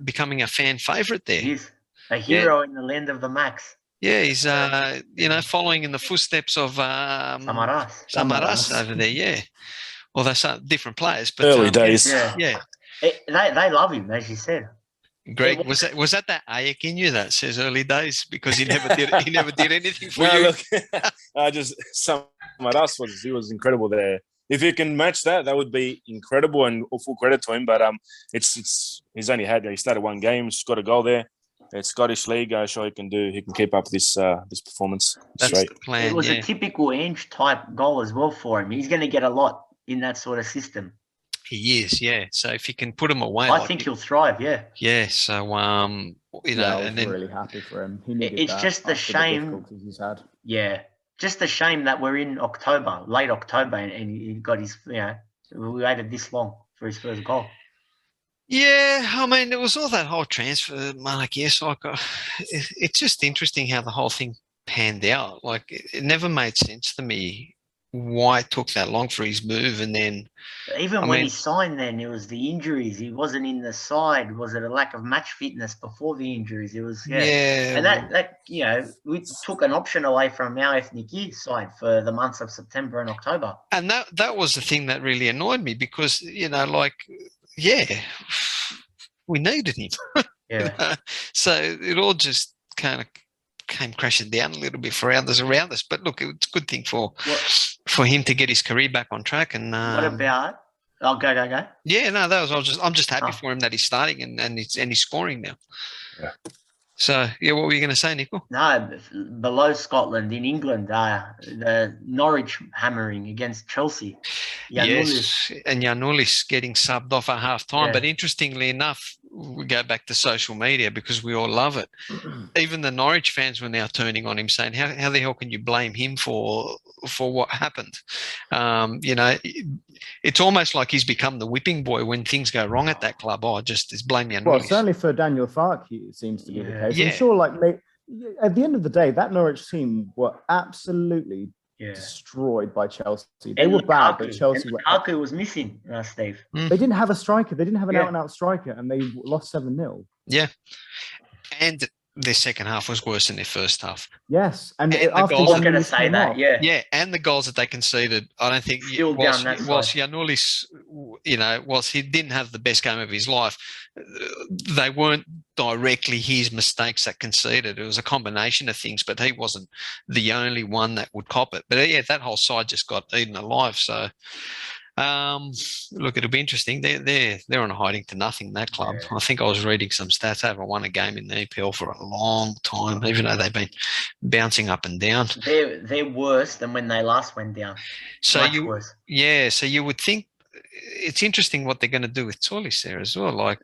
becoming a fan favorite there. He's a hero in the land of the Max. Yeah, he's following in the footsteps of Samaras over there. Yeah. Well, they're different players, but early days. Yeah. They love him, as you said. Greg, was that Ayak in you that says early days because he never did anything for you? Look, Samaras was incredible there. If you can match that, that would be incredible and full credit to him. But he started one game, got a goal there. It's Scottish League. I'm sure he can keep up this performance. That's right. The plan. It was a typical Ange type goal as well for him. He's going to get a lot in that sort of system. He is, yeah. So if you can put him away, I think he'll thrive. Yeah. Yeah. So I'm really happy for him. He needed it's just a shame. He's had. Yeah, just a shame that we're in October, late October, and he got his. We waited this long for his first goal. Yeah, I mean, there was all that whole transfer mark. Yes, it's just interesting how the whole thing panned out. Like, it never made sense to me why it took that long for his move, and then even when he signed, then it was the injuries. He wasn't in the side. Was it a lack of match fitness before the injuries? It was and that we took an option away from our ethnic year side for the months of September and October. And that was the thing that really annoyed me because we needed him. So it all just kind of came crashing down a little bit for others around us. But look, it's a good thing for him to get his career back on track. And what about? Oh, go. Yeah, no, I'm just happy for him that he's starting and he's scoring now. Yeah. So what were you going to say, Nico? No, below Scotland in England, the Norwich hammering against Chelsea. Yes, and Giannikis getting subbed off at half time. Yeah. But interestingly enough, we go back to social media because we all love it. Even the Norwich fans were now turning on him, saying, "How the hell can you blame him for what happened?" It's almost like he's become the whipping boy when things go wrong at that club. Just blame Giannikis. Well, certainly for Daniel Farke, it seems to be the case. Yeah. I'm sure, at the end of the day, that Norwich team were absolutely destroyed by Chelsea. They were bad, but Chelsea were. Lukaku was missing, Steve. They didn't have a striker. They didn't have an out-and-out striker, and they lost 7-0. Yeah, and their second half was worse than their first half. Yes, and I was going to say that. Yeah, and the goals that they conceded, I don't think. Whilst Giannikis, whilst he didn't have the best game of his life, they weren't directly his mistakes that conceded. It was a combination of things, but he wasn't the only one that would cop it. But that whole side just got eaten alive. So, look, it'll be interesting. They're on a hiding to nothing, that club. I think I was reading some stats. They haven't won a game in the EPL for a long time, even though they've been bouncing up and down. They're worse than when they last went down. So so you would think it's interesting what they're going to do with Tzavellas there as well.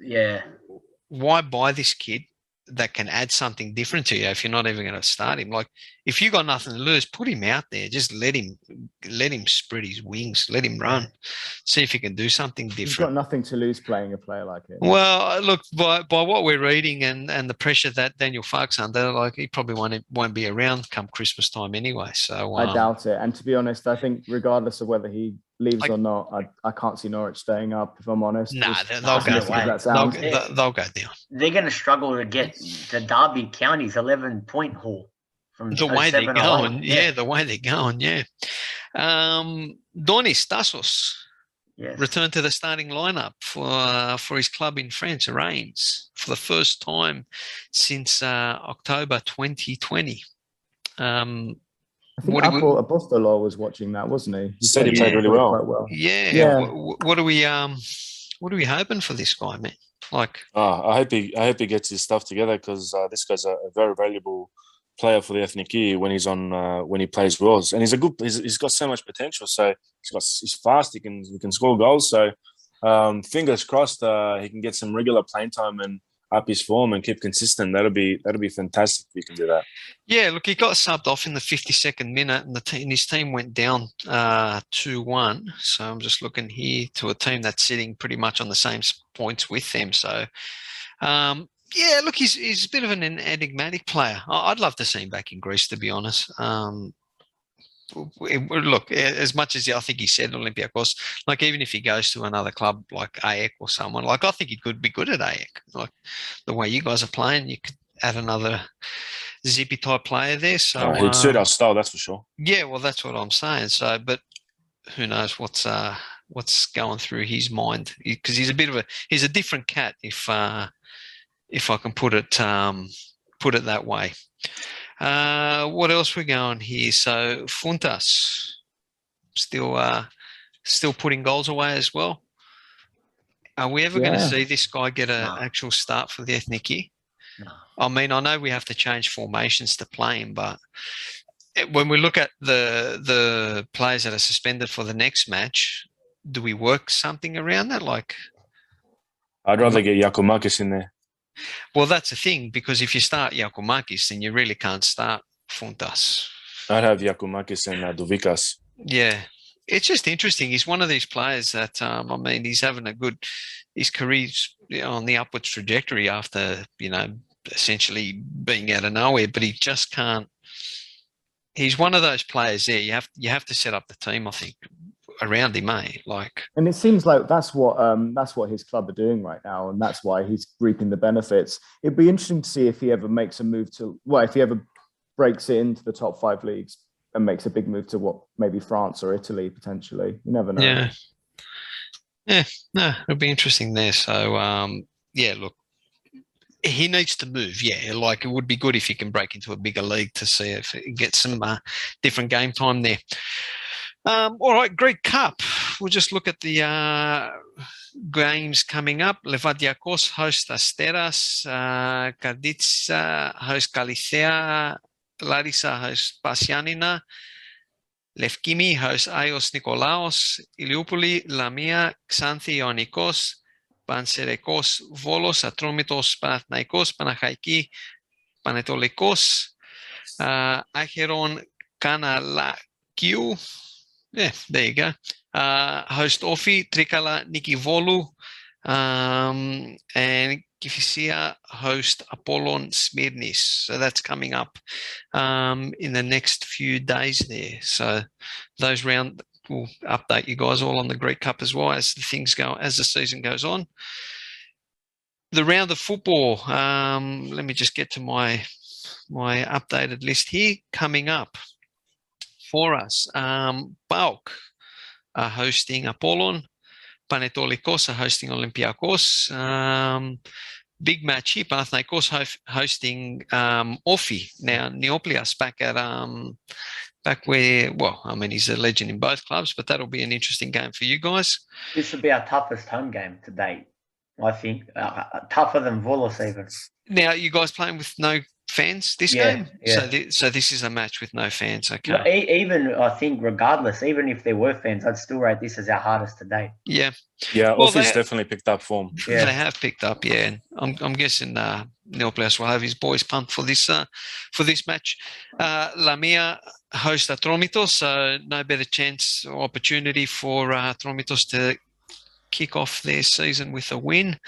Why buy this kid that can add something different to you if you're not even going to start him? Like, if you got nothing to lose, put him out there. Just let him spread his wings. Let him run. See if he can do something different. He's got nothing to lose playing a player like him. Well, look, by what we're reading and the pressure that Daniel Farke's under, he probably won't be around come Christmas time anyway. So I doubt it. And to be honest, I think regardless of whether he leaves or not, I can't see Norwich staying up, if I'm honest. They'll go down. They're going to struggle to get the Derby County's 11-point haul from the way they're going. The way they're going. Donis Tassos returned to the starting lineup for his club in France, Reims, for the first time since October 2020. I think Apostolo was watching that, wasn't he? He said he played really well. Quite well. Yeah. What are we hoping for this guy, man? I hope he gets his stuff together because this guy's a very valuable player for the Ethniki when when he plays well, and he's got so much potential. So he's fast. He can score goals. So fingers crossed he can get some regular playing time and up his form and keep consistent. That'll be fantastic if he can do that. Yeah, look, he got subbed off in the 52nd minute, and his team went down 2-1. So I'm just looking here to a team that's sitting pretty much on the same points with them. So, yeah, look, he's a bit of an enigmatic player. I'd love to see him back in Greece, to be honest. Look, as much as I think he said Olympiacos, like even if he goes to another club like AEK or someone, like I think he could be good at AEK. Like the way you guys are playing, you could add another zippy type player there. So he'd suit our style, that's for sure. Yeah, well, that's what I'm saying. So, but who knows what's going through his mind, because he's a different cat, if I can put it that way. What else we going here? So Funtas still putting goals away as well. Are we ever going to see this guy get an actual start for the Ethniki? No. I mean, I know we have to change formations to play him, but when we look at the players that are suspended for the next match, do we work something around that? Like, I'd rather get Giakoumakis in there. Well, that's the thing, because if you start Giakoumakis, then you really can't start Funtas. I'd have Giakoumakis and Douvikas. Yeah. It's just interesting. He's one of these players that, I mean, he's having his career's on the upwards trajectory after, essentially being out of nowhere, but he just can't. He's one of those players there. You have to set up the team, I think, around him, like. And it seems like that's what his club are doing right now, and that's why he's reaping the benefits. It'd be interesting to see if he ever makes a move if he ever breaks it into the top 5 leagues and makes a big move to maybe France or Italy potentially. You never know. Yeah, no, it'll be interesting there. So, yeah, look, he needs to move. Yeah, like it would be good if he can break into a bigger league to see if he gets some different game time there. All right, Greek Cup. We'll just look at the games coming up. Levadiakos host Asteras, Karditsa host Kalithea, Larissa host Pasianina, Lefkimi host Aios Nikolaos, Iliopoli, Lamia, Xanthi Ionikos, Panserekos, Volos, Atromitos, Panathinaikos, Panachaiki, Panetolikos, Acheron, Kanalakiou. Yeah, there you go. Host Ofi, Trikala, Nikivolu, and Kifisia host Apollon Smirnis. So that's coming up in the next few days there. So those round will update you guys all on the Greek Cup as well as the season goes on. The round of football. Let me just get to my updated list here coming up for us. Pauk are hosting Apollon. Panetolikos are hosting Olympiacos. Big match here. Panathinaikos hosting Ofi. Now, Neoplias back where, well, I mean, he's a legend in both clubs, but that'll be an interesting game for you guys. This will be our toughest home game to date, I think. Tougher than Volos even. Now, you guys playing with no fans this game? Yeah. So this is a match with no fans, okay. No, even, I think, regardless, even if there were fans, I'd still rate this as our hardest to date. Yeah. Yeah, well, Ofi's definitely picked up form. Yeah. They have picked up, yeah. And I'm guessing Neoplias will have his boys pumped for this match. Lamia host Atromitos, so no better chance or opportunity for Atromitos to kick off their season with a win.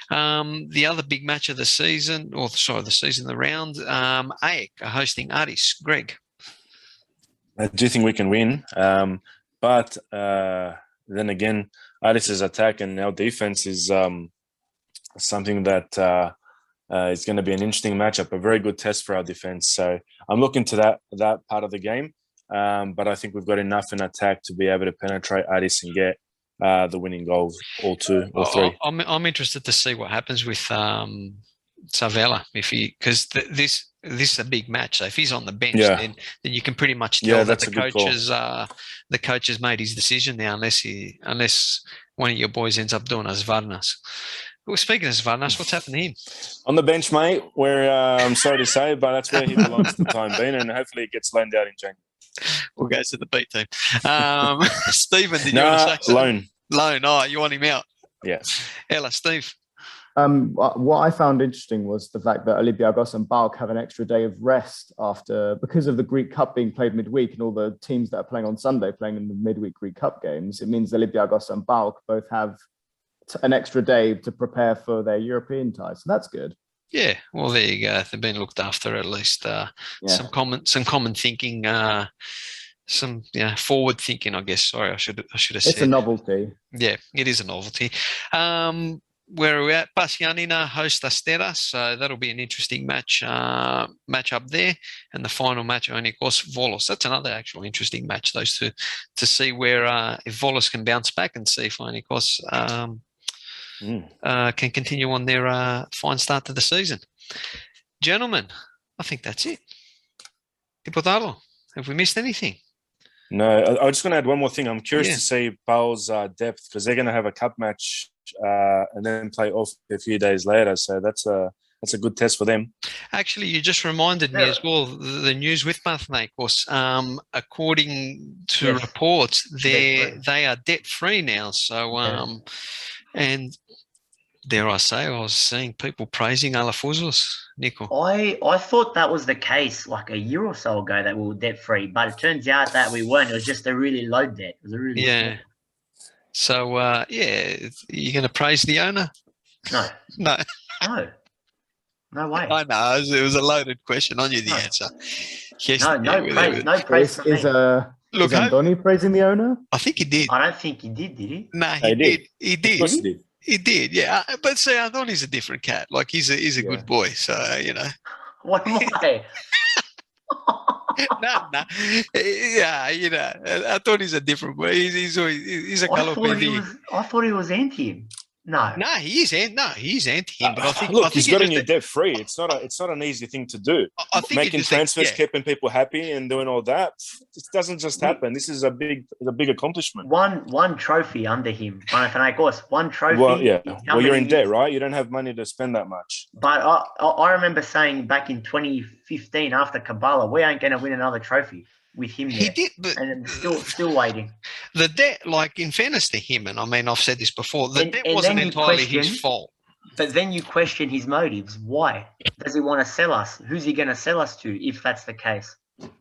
The other big match of the season, the round, AEK are hosting Aris. Greg? I do think we can win, but then again, Aris's attack and our defense is something that is going to be an interesting matchup, a very good test for our defense. So I'm looking to that part of the game, but I think we've got enough in attack to be able to penetrate Aris and get the winning goals, or 2 or 3. I'm interested to see what happens with Tzavellas because this is a big match. So if he's on the bench, then you can pretty much tell that the coach has made his decision now, unless one of your boys ends up doing as Varnas. Well, speaking of Tzavellas, what's happened to him? On the bench, mate, where I'm sorry to say, but that's where he belongs for the time being, and hopefully it gets loaned out in January. We'll go to the B team. Stephen, did you want to say something? Loan. Oh, you want him out? Yeah. Ella, Steve. What I found interesting was the fact that Olympiacos and PAOK have an extra day of rest because of the Greek Cup being played midweek and all the teams that are playing on Sunday playing in the midweek Greek Cup games. It means Olympiacos and PAOK both have an extra day to prepare for their European ties. So that's good. Yeah, well, there you go. They've been looked after at least. Some common thinking, some forward thinking. I guess. Sorry, I should have said. It's a novelty. Yeah, it is a novelty. Where are we at? Pasianina host Asteras, so that'll be an interesting match up there. And the final match, Ionikos Volos. That's another actual interesting match. Those two to see where if Volos can bounce back and see if Ionikos can continue on their fine start to the season. Gentlemen, I think that's it. Tipotalo, have we missed anything? No, I was just going to add one more thing. I'm curious to see PAOK's depth because they're going to have a cup match and then play off a few days later. So that's a good test for them. Actually, you just reminded me as well, the news with Panathinaikos, according to reports, they are debt-free now. So, and dare I say, I was seeing people praising Alafouzos, Nico. I thought that was the case like a year or so ago that we were debt-free, but it turns out that we weren't. It was just a really low debt. It was a really low debt. So, you're going to praise the owner? No. No. No way. I know. It was a loaded question. I knew the answer. Yes, no praise for me. Is Andoni praising the owner? I think he did. I don't think he did he? No, he did. He did. Of course he did. He did, yeah. But see, Andoni's a different cat. Like, he's a good boy, so, What am I? No. Yeah, Andoni's a different boy. He's a Galopedi. I thought he was anti him. No, he's anti him. But I think he's got you debt free. It's not an easy thing to do. I think making transfers, keeping people happy, and doing all that. It doesn't just happen. This is a big accomplishment. One trophy under him, Panathinaikos. One trophy. Well, yeah. Well, you're in debt, right? You don't have money to spend that much. But I remember saying back in 2015 after Kabbalah, we ain't going to win another trophy with him there. He did, but and still waiting. The debt, like, in fairness to him, and I mean, I've said this before, the debt wasn't entirely his fault. But then you question his motives. Why? Does he want to sell us? Who's he going to sell us to if that's the case?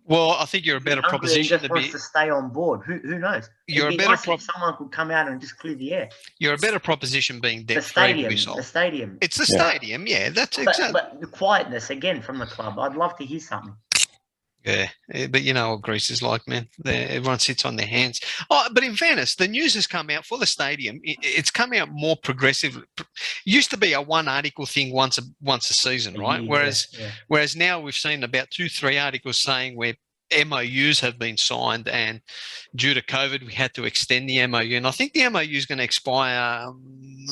Well, I think you're a better proposition to wants to stay on board. Who knows? You're a better someone could come out and just clear the air. You're a better proposition being debt-free. The stadium. It's the stadium, yeah. That's exactly. But the quietness again from the club. I'd love to hear something. Yeah, but you know what Greece is like, man. Everyone sits on their hands. Oh, but in fairness, the news has come out for the stadium. It's come out more progressive. Used to be a one article thing once a season, right? Whereas now we've seen about 2-3 articles saying where MOUs have been signed, and due to COVID, we had to extend the MOU. And I think the MOU is going to expire.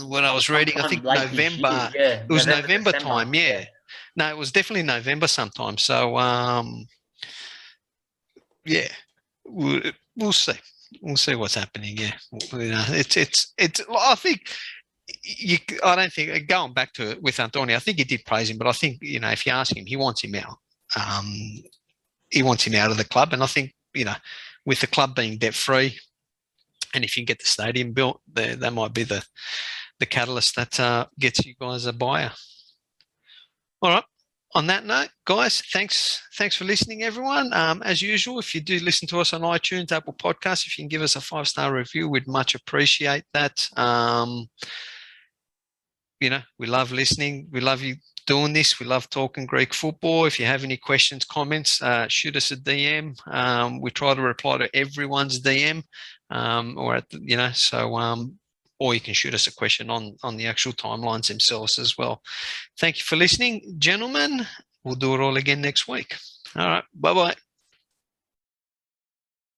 When I was reading, I think November. It was November time. Yeah. No, it was definitely November sometime. So. Yeah, we'll see. We'll see what's happening. Yeah, it's. I think I don't think going back to it with Andoni. I think he did praise him, but I think if you ask him, he wants him out. He wants him out of the club, and I think with the club being debt free, and if you can get the stadium built, that might be the catalyst that gets you guys a buyer. All right. On that note, guys, thanks for listening, everyone. As usual, if you do listen to us on iTunes, Apple Podcasts, if you can give us a 5-star review, we'd much appreciate that. We love listening. We love you doing this. We love talking Greek football. If you have any questions, comments, shoot us a DM. We try to reply to everyone's DM, or you can shoot us a question on the actual timelines themselves as well. Thank you for listening, gentlemen. We'll do it all again next week. All right. Bye-bye.